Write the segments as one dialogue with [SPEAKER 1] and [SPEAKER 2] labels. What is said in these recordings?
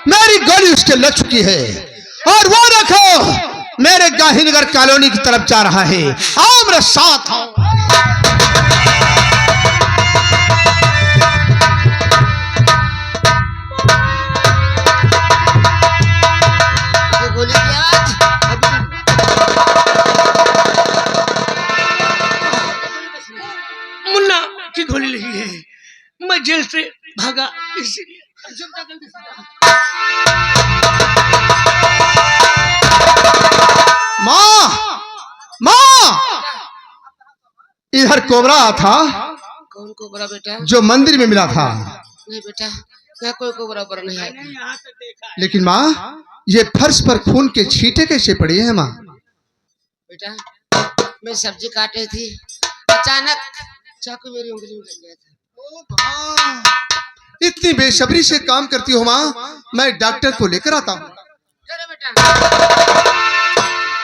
[SPEAKER 1] मेरी गोली उसके लग चुकी है और वो देखो मेरे गांधीनगर कॉलोनी की तरफ जा रहा है। आओ मेरे साथ आओ।
[SPEAKER 2] मुन्ना की गोली लगी है, मैं जेल से भागा इसलिए।
[SPEAKER 1] माँ माँ, इधर कोबरा था।
[SPEAKER 3] कौन कोबरा बेटा?
[SPEAKER 1] जो मंदिर में मिला था।
[SPEAKER 3] नहीं बेटा, क्या कोई कोबरा पर नहीं है।
[SPEAKER 1] लेकिन माँ, ये फर्श पर खून के छींटे कैसे पड़े हैं माँ?
[SPEAKER 3] बेटा, मैं सब्जी काट रही थी, अचानक चाकू मेरी उंगली में लग गया था।
[SPEAKER 1] इतनी बेसब्री से काम करती हो माँ, मैं डॉक्टर को लेकर आता हूँ।
[SPEAKER 3] चलो बेटा,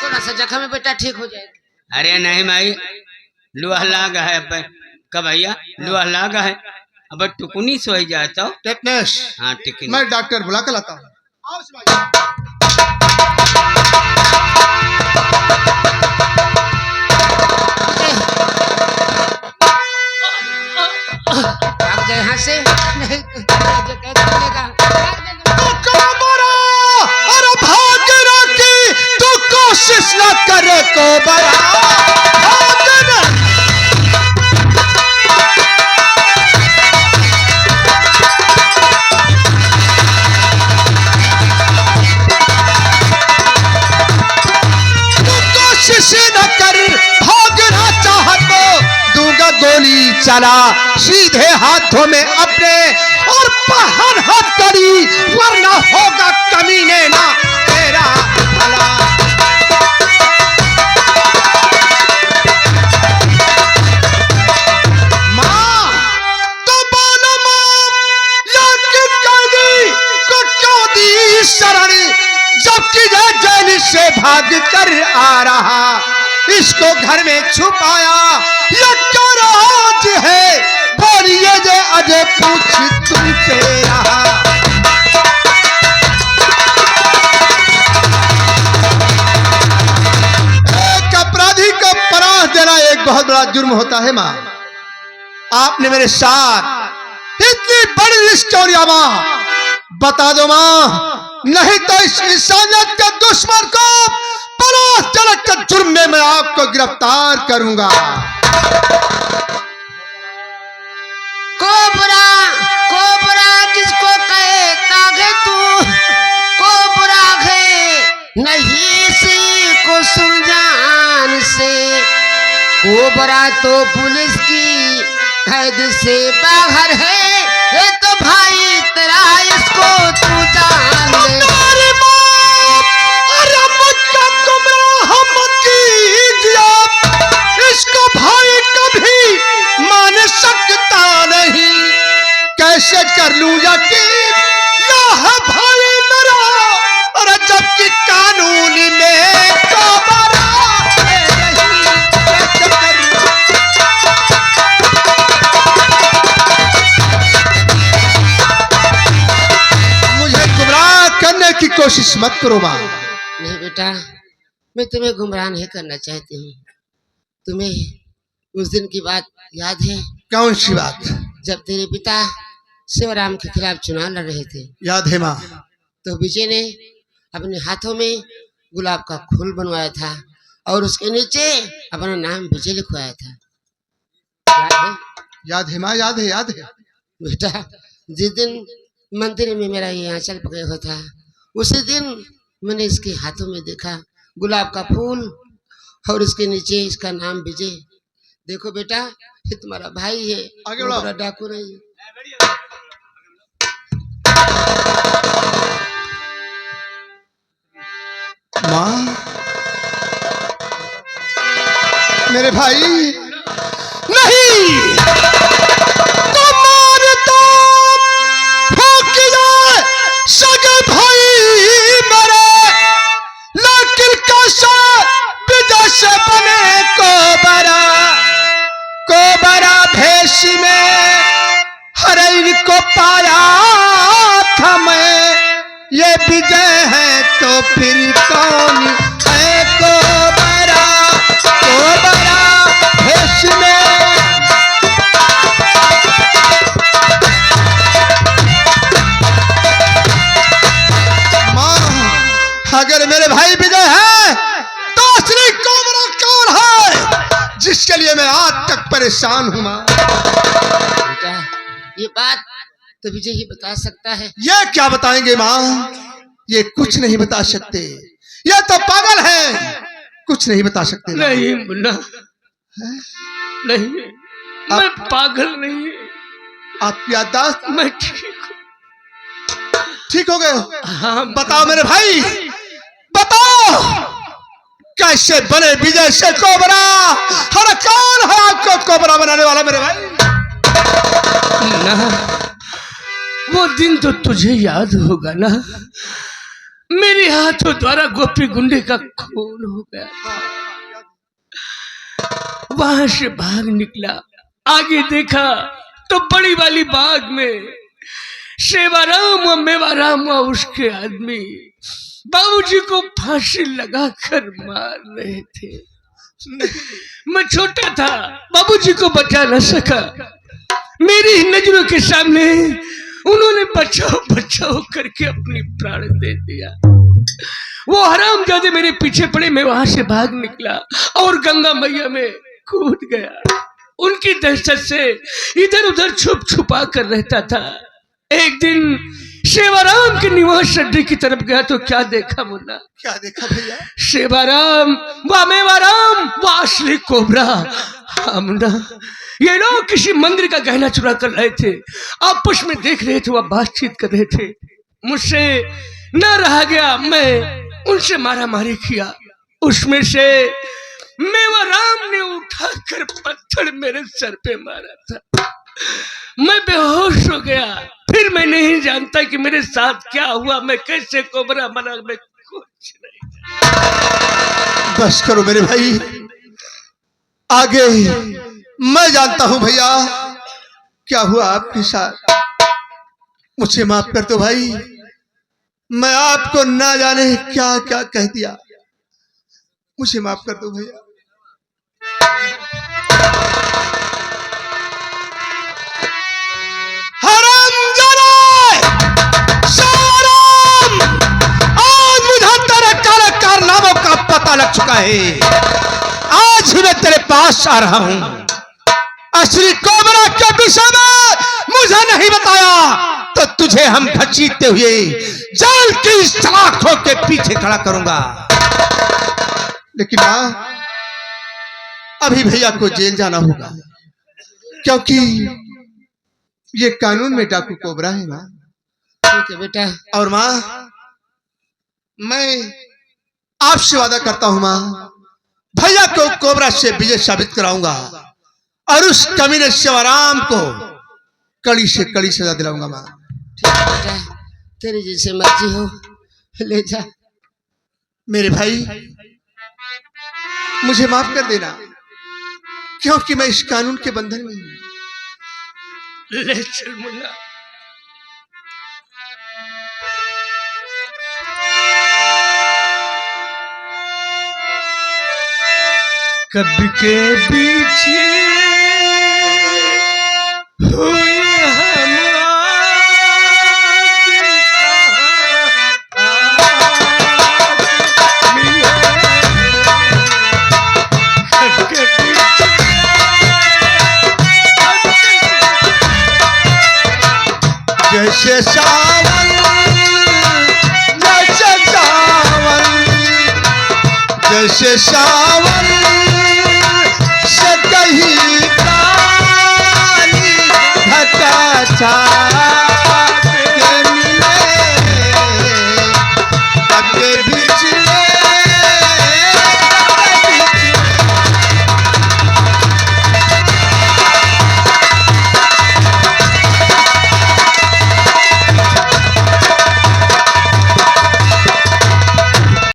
[SPEAKER 3] थोड़ा सा जख्म है बेटा, ठीक हो जाएगा।
[SPEAKER 2] अरे नहीं माई, लुहा लागा है अब कब भैया, लुहा लागा है अब टुकुनी सोई जाता हूँ।
[SPEAKER 1] टेटनस।
[SPEAKER 2] हाँ टिकनी।
[SPEAKER 1] मैं डॉक्टर बुला कर लाता हूँ।
[SPEAKER 3] भाग जाए यहाँ से, नहीं जो कह चलेगा।
[SPEAKER 1] अरे भाग रखी, तू कोशिश न करे कोबरा। न कर, भागना चाहत तो दूंगा गोली चला सीधे हाथों में अपने और पहन हाथ करी, वरना होगा कमीने ना तेरा भला। माँ तो बोलो माँ, लेकिन कैदी को क्यों दी शरण, जबकि यह जेल से भाग कर आ रहा, इसको घर में छुपाया ये क्या राज है, बोलिए जे अजय पूछ तुमसे रहा। एक अपराधी को पनाह देना एक बहुत बड़ा जुर्म होता है माँ। आपने मेरे साथ इतनी बड़ी हिस्टोरिया माँ, बता दो माँ, नहीं तो इस इंसानियत के दुश्मन को पनाह के जुर्म में मैं आपको गिरफ्तार करूंगा।
[SPEAKER 3] कोबरा, कोबरा किसको कहे कागे तू, कोबरा है नहीं सी को सुलझान से, कोबरा तो पुलिस की कैद से बाहर है, ये तो भाई तेरा इसको तू जान ले।
[SPEAKER 1] इसको भाई कभी मान सकता नहीं, कैसे कर लूं यकीन ना है भाई मेरा, और जबकि कानून में कोबरा है नहीं, कैसे कर लूं। मुझे गुमराह करने की कोशिश मत करो माँ।
[SPEAKER 3] नहीं बेटा, मैं तुम्हें गुमराह नहीं करना चाहती हूँ। तुम्हें उस दिन की बात याद है?
[SPEAKER 1] कौन सी बात?
[SPEAKER 3] जब तेरे पिता शिवराम के खिलाफ चुनाव लड़ रहे थे।
[SPEAKER 1] याद है माँ।
[SPEAKER 3] तो विजय ने अपने हाथों में गुलाब का फूल बनवाया था और उसके नीचे अपना नाम विजय लिखवाया था। याद है?
[SPEAKER 1] याद है माँ, याद है, याद है।
[SPEAKER 3] बेटा, जिस दिन मंदिर में मेरा ये आंचल पकड़ा हुआ था, उसी दिन मैंने इसके हाथों में देखा गुलाब का फूल और उसके नीचे इसका नाम विजय। देखो बेटा, ये तुम्हारा भाई है,
[SPEAKER 1] आगे बढ़ो।
[SPEAKER 3] डाकू नहीं है।
[SPEAKER 1] माँ, मेरे भाई नहीं, तो मार दो फूंक जाए सगे भाई मेरे, लेकिन कैसे विजय से बने कोबरा, कोबरा भेष में हर इनको पाया था मैं, ये विजय है तो फिर कौन है कोबरा भेष में। मां, अगर मेरे भाई विजय है तो असली कोबरा कौन है जिसके लिए मैं आज तक परेशान हूं। मां,
[SPEAKER 3] बेटा ये बात तो विजय ही बता सकता है।
[SPEAKER 1] ये क्या बताएंगे मां? ये कुछ नहीं बता सकते, ये तो पागल है, कुछ नहीं बता सकते।
[SPEAKER 2] नहीं मुन्ना, नहीं मैं पागल नहीं,
[SPEAKER 1] आपकी याददाश्त
[SPEAKER 2] मैं ठीक हूँ।
[SPEAKER 1] ठीक हो गए हो?
[SPEAKER 2] हाँ
[SPEAKER 1] बताओ मेरे भाई, बताओ कैसे बने विजय से कोबरा? हर कौन है आपको कोबरा बनाने वाला मेरे भाई?
[SPEAKER 2] ना, वो दिन तो तुझे याद होगा ना, मेरे हाथों द्वारा गोपी गुंडे का खून हो गया। वहां से भाग निकला, आगे देखा तो बड़ी वाली बाग में सेवाराम और मेवाराम और उसके आदमी बाबूजी को फांसी लगाकर मार रहे थे। मैं छोटा था, बाबूजी को बचा न सका। मेरी नजरों के सामने उन्होंने बचाओ बचाओ करके अपनी प्राण दे दिया। वो हरामजादे मेरे पीछे पड़े, मैं वहां से भाग निकला और गंगा मैया में कूद गया। उनकी दहशत से इधर उधर छुप छुपा कर रहता था। एक दिन सेवाराम के निवास अड्डे की तरफ गया तो क्या देखा मुन्ना?
[SPEAKER 1] क्या देखा भैया?
[SPEAKER 2] सेवाराम व मेवाराम व असली कोबरा। मुन्ना, ये लोग किसी मंदिर का गहना चुरा कर रहे थे, आपस में देख रहे थे, वह बातचीत कर रहे थे। मुझसे न रहा गया, मैं उनसे मारा मारी किया। उसमें से मेवाराम ने उठाकर पत्थर मेरे सर पे मारा था। मैं बेहोश हो गया। फिर मैं नहीं जानता कि मेरे साथ क्या हुआ, मैं कैसे कोबरा बना, मैं कुछ नहीं।
[SPEAKER 1] बस करो मेरे भाई, आगे मैं जानता हूं भैया क्या हुआ आपके साथ। मुझे माफ कर दो भाई, मैं आपको ना जाने क्या क्या कह दिया, मुझे माफ कर दो भैया। पता लग चुका है, आज ही मैं तेरे पास आ रहा हूं। असली कोबरा के विषय में मुझे नहीं बताया तो तुझे हम घसीटते हुए जेल की सलाखों के पीछे खड़ा करूंगा। लेकिन मां, अभी भैया को जेल जाना होगा क्योंकि ये कानून में डाकू कोबरा है मां।
[SPEAKER 3] ठीक है बेटा।
[SPEAKER 1] और मां, मैं आपसे वादा करता हूं मां, भैया को कोबरा से विजय साबित कराऊंगा और उस कमीने सेवाराम को कड़ी से कड़ी सजा दिलाऊंगा मां।
[SPEAKER 3] ठीक है बेटा, तेरी जैसे मर्जी हो, ले जा।
[SPEAKER 1] मेरे भाई, मुझे माफ कर देना क्योंकि मैं इस कानून के बंधन में हूं।
[SPEAKER 2] ले चल मुन्ना। कभी के पीछे हुए हम
[SPEAKER 1] जैसे सावन, जैसे सावन, जैसे सावन से कहीं पानी ढका था।